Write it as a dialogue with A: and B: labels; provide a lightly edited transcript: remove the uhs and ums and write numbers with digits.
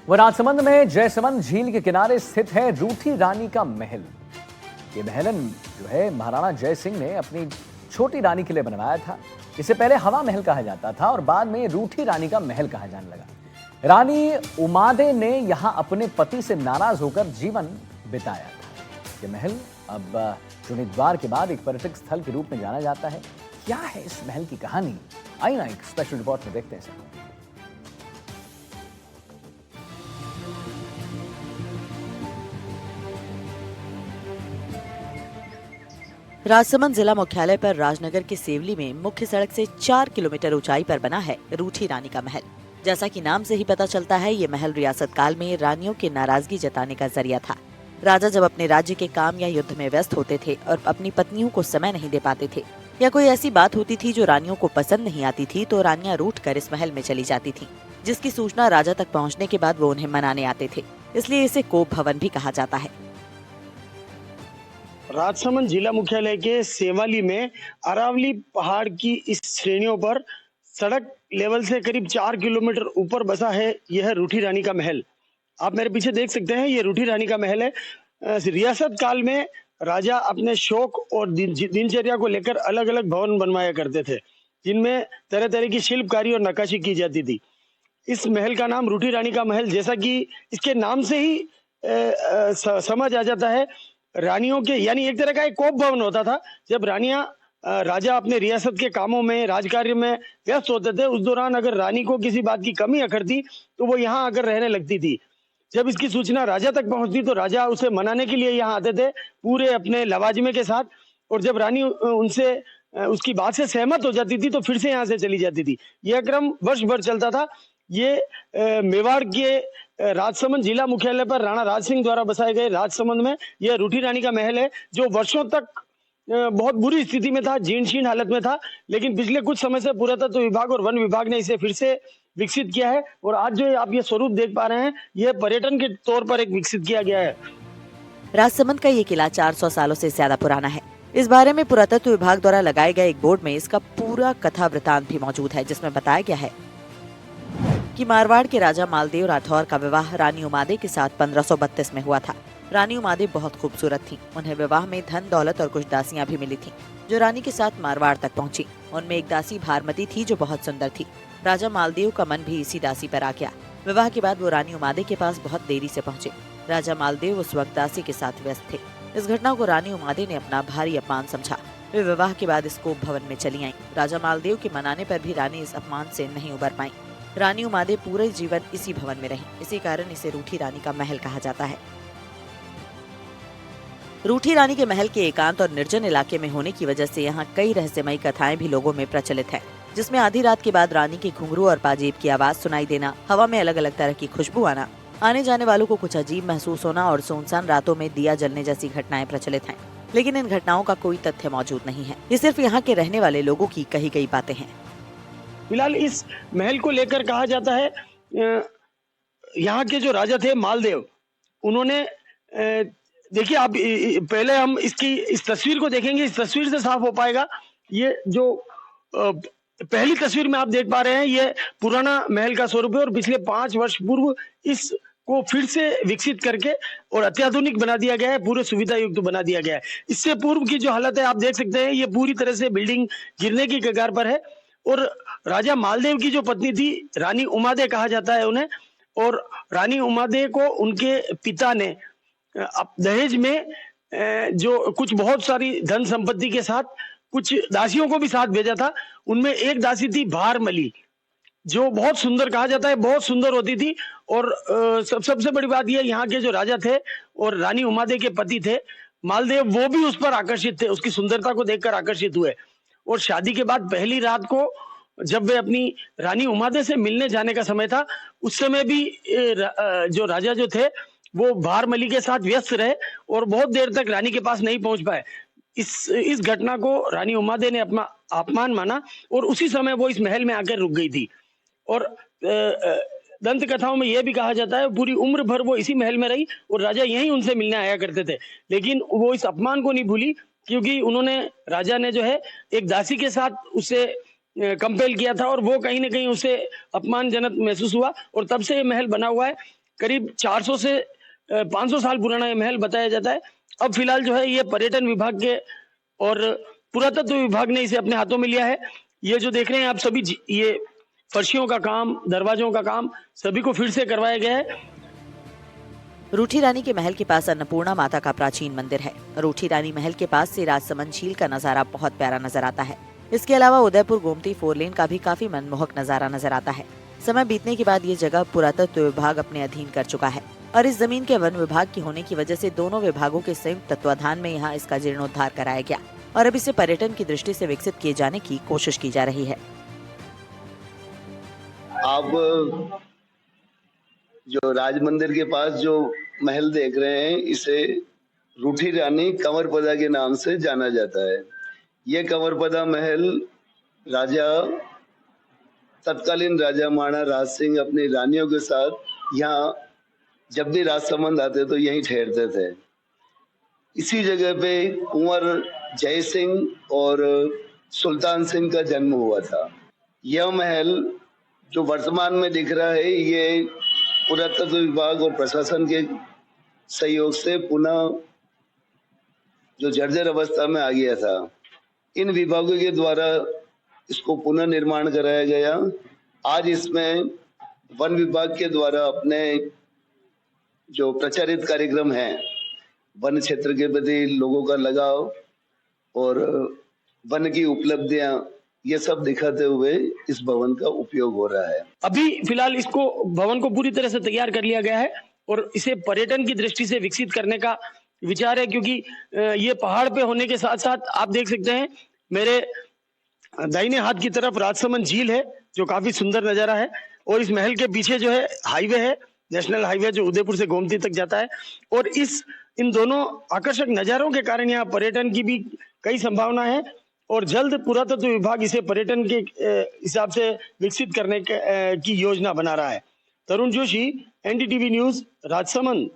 A: वह राजसमंद में जयसमंद झील के किनारे स्थित है रूठी रानी का महल। ये महल जो है महाराणा जय सिंह ने अपनी छोटी रानी के लिए बनवाया था। इसे पहले हवा महल कहा जाता था और बाद में रूठी रानी का महल कहा जाने लगा। रानी उमादे ने यहां अपने पति से नाराज होकर जीवन बिताया था। ये महल अब चुनी द्वार के बाद एक पर्यटक स्थल के रूप में जाना जाता है। क्या है इस महल की कहानी, आइए ना एक स्पेशल रिपोर्ट में देखते हैं।
B: राजसमंद जिला मुख्यालय पर राजनगर के सेवली में मुख्य सड़क से 4 किलोमीटर ऊंचाई पर बना है रूठी रानी का महल। जैसा कि नाम से ही पता चलता है, ये महल रियासत काल में रानियों की नाराजगी जताने का जरिया था। राजा जब अपने राज्य के काम या युद्ध में व्यस्त होते थे और अपनी पत्नियों को समय नहीं दे पाते थे, या कोई ऐसी बात होती थी जो रानियों को पसंद नहीं आती थी, तो रानियां रूठकर इस महल में चली जाती थीं, जिसकी सूचना राजा तक पहुँचने के बाद वो उन्हें मनाने आते थे। इसलिए इसे कोप भवन भी कहा जाता है।
C: राजसमंद जिला मुख्यालय के सेवाली में अरावली पहाड़ की इस श्रेणियों पर सड़क लेवल से करीब 4 किलोमीटर ऊपर बसा है यह रूठी रानी का महल। आप मेरे पीछे देख सकते हैं, ये रूठी रानी का महल है। रियासत काल में राजा अपने शौक और दिनचर्या को लेकर अलग अलग भवन बनवाया करते थे, जिनमें तरह तरह की शिल्पकारी और नक्काशी की जाती थी। इस महल का नाम रूठी रानी का महल, जैसा कि इसके नाम से ही समझ आ जाता है, रानियों के यानी एक तरह का एक कोप भवन होता था। जब रानियां राजा अपने रियासत के कामों में, राजकार्य में व्यस्त होते थे, उस दौरान अगर रानी को किसी बात की कमी अखरती तो वो यहाँ आकर रहने लगती थी। जब इसकी सूचना राजा तक पहुंचती तो राजा उसे मनाने के लिए यहाँ आते थे पूरे अपने लवाजमे के साथ, और जब रानी उनसे उसकी बात से सहमत हो जाती थी तो फिर से यहाँ से चली जाती थी। यह क्रम वर्ष भर चलता था। ये मेवाड़ के राजसमंद जिला मुख्यालय पर राणा राज सिंह द्वारा बसाए गए राजसमंद में यह रूठी रानी का महल है, जो वर्षों तक बहुत बुरी स्थिति में था, जीर्ण शीर्ण हालत में था। लेकिन पिछले कुछ समय से पुरातत्व विभाग और वन विभाग ने इसे फिर से विकसित किया है, और आज जो आप ये स्वरूप देख पा रहे हैं, यह पर्यटन के तौर पर एक विकसित किया गया है।
B: राजसमंद का ये किला 400 सालों से ज्यादा पुराना है। इस बारे में पुरातत्व विभाग द्वारा लगाए गए एक बोर्ड में इसका पूरा कथा वृतांत भी मौजूद है, जिसमें बताया गया है कि मारवाड़ के राजा मालदेव राठौर का विवाह रानी उमादे के साथ 1532 में हुआ था। रानी उमादे बहुत खूबसूरत थी। उन्हें विवाह में धन दौलत और कुछ दासियां भी मिली थीं, जो रानी के साथ मारवाड़ तक पहुंची। उनमें एक दासी भारमती थी, जो बहुत सुंदर थी। राजा मालदेव का मन भी इसी दासी पर आ गया। विवाह के बाद वो रानी उमादे के पास बहुत देरी से पहुंचे। राजा मालदेव उस वक्त दासी के साथ व्यस्त थे। इस घटना को रानी उमादे ने अपना भारी अपमान समझा। वे विवाह के बाद इस कोप भवन में चली आईं। राजा मालदेव के मनाने पर भी रानी इस अपमान से नहीं उबर पाई। रानी उमादे पूरे जीवन इसी भवन में रही। इसी कारण इसे रूठी रानी का महल कहा जाता है। रूठी रानी के महल के एकांत और निर्जन इलाके में होने की वजह से यहाँ कई रहस्यमयी कथाएं भी लोगों में प्रचलित है, जिसमें आधी रात के बाद रानी की घुंघरू और पाजेब की आवाज सुनाई देना, हवा में अलग अलग तरह की खुशबू आना, आने जाने वालों को कुछ अजीब महसूस होना और सुनसान रातों में दिया जलने जैसी घटनाएं प्रचलित हैं। लेकिन इन घटनाओं का कोई तथ्य मौजूद नहीं है। ये सिर्फ यहाँ के रहने वाले लोगों की कही गई बातें हैं।
C: फिलहाल इस महल को लेकर कहा जाता है, यहाँ के जो राजा थे मालदेव, उन्होंने देखिए, आप पहले हम इस तस्वीर को देखेंगे, इस तस्वीर से साफ हो पाएगा। ये जो पहली तस्वीर में आप देख पा रहे हैं, ये पुराना महल का स्वरूप है, और पिछले 5 वर्ष पूर्व इसको फिर से विकसित करके और अत्याधुनिक बना दिया गया है, पूरे सुविधा युक्त बना दिया गया है। इससे पूर्व की जो हालत है आप देख सकते हैं, ये पूरी तरह से बिल्डिंग गिरने की कगार पर है। और राजा मालदेव की जो पत्नी थी, रानी उमादे कहा जाता है उन्हें, और रानी उमादे को उनके पिता ने दहेज में जो कुछ बहुत सारी धन संपत्ति के साथ कुछ दासियों को भी साथ भेजा था। उनमें एक दासी थी भारमली, जो बहुत सुंदर कहा जाता है, बहुत सुंदर होती थी। और सबसे बड़ी बात यह, यहाँ के जो राजा थे और रानी उमादे के पति थे मालदेव, वो भी उस पर आकर्षित थे, उसकी सुंदरता को देखकर आकर्षित हुए। और शादी के बाद पहली रात को जब वे अपनी रानी उमादे से मिलने जाने का समय था, उस समय भी जो राजा जो थे वो भारमली के साथ व्यस्त रहे और बहुत देर तक रानी के पास नहीं पहुंच पाए। इस घटना को रानी उमादे ने अपना अपमान माना और उसी समय वो इस महल में आकर रुक गई थी। और दंत कथाओं में यह भी कहा जाता है पूरी उम्र भर वो इसी महल में रही और राजा यहीं उनसे मिलने आया करते थे। लेकिन वो इस अपमान को नहीं भूली, क्योंकि उन्होंने, राजा ने जो है एक दासी के साथ उसे कंपेल किया था और वो कहीं ना कहीं उसे अपमानजनक महसूस हुआ और तब से ये महल बना हुआ है। करीब 400 से 500 साल पुराना ये महल बताया जाता है। अब फिलहाल जो है ये पर्यटन विभाग के और पुरातत्व विभाग ने इसे अपने हाथों में लिया है। ये जो देख रहे हैं आप सभी ये फर्शियों का काम, दरवाजों का काम सभी को फिर से करवाया गया है।
B: रूठी रानी के महल के पास अन्नपूर्णा माता का प्राचीन मंदिर है। रूठी रानी महल के पास से राजसमंद झील का नजारा बहुत प्यारा नजर आता है। इसके अलावा उदयपुर गोमती 4 लेन का भी काफी मनमोहक नजारा नजर आता है। समय बीतने के बाद ये जगह पुरातत्व विभाग अपने अधीन कर चुका है और इस जमीन के वन विभाग की होने की वजह से दोनों विभागों के संयुक्त तत्वाधान में यहाँ इसका जीर्णोद्धार कराया गया और अब इसे पर्यटन की दृष्टि से विकसित किए जाने की कोशिश की जा रही है।
D: आप जो राज मंदिर के पास जो महल देख रहे हैं, इसे रूठी रानी कंवरपदा के नाम से जाना जाता है। ये कंवरपदा महल राजा तत्कालीन राजा महाराणा राज सिंह अपनी रानियों के साथ यहाँ जब भी राजसमंद आते तो यहीं ठहरते थे। इसी जगह पे कुंवर जय सिंह और सुल्तान सिंह का जन्म हुआ था। यह महल जो वर्तमान में दिख रहा है, ये पुरातत्व विभाग और प्रशासन के सहयोग से पुनः जो जर्जर अवस्था में आ गया था, इन विभागों के द्वारा इसको पुनः निर्माण कराया गया। आज इसमें वन विभाग के द्वारा अपने जो प्रचारित कार्यक्रम है, वन क्षेत्र के प्रति लोगों का लगाव और वन की उपलब्धियां, ये सब दिखाते हुए इस भवन का उपयोग हो रहा है।
C: अभी फिलहाल इसको भवन को पूरी तरह से तैयार कर लिया गया है और इसे पर्यटन की दृष्टि से विकसित करने का विचार है, क्योंकि ये पहाड़ पे होने के साथ साथ आप देख सकते हैं मेरे दाहिने हाथ की तरफ राजसमंद झील है जो काफी सुंदर नजारा है और इस महल के पीछे जो है हाईवे है, नेशनल हाईवे जो उदयपुर से गोमती तक जाता है और इन दोनों आकर्षक नजारों के कारण यहाँ पर्यटन की भी कई संभावना है और जल्द पुरातत्व विभाग इसे पर्यटन के हिसाब से विकसित करने की योजना बना रहा है। तरुण जोशी, एनडीटीवी न्यूज, राजसमंद।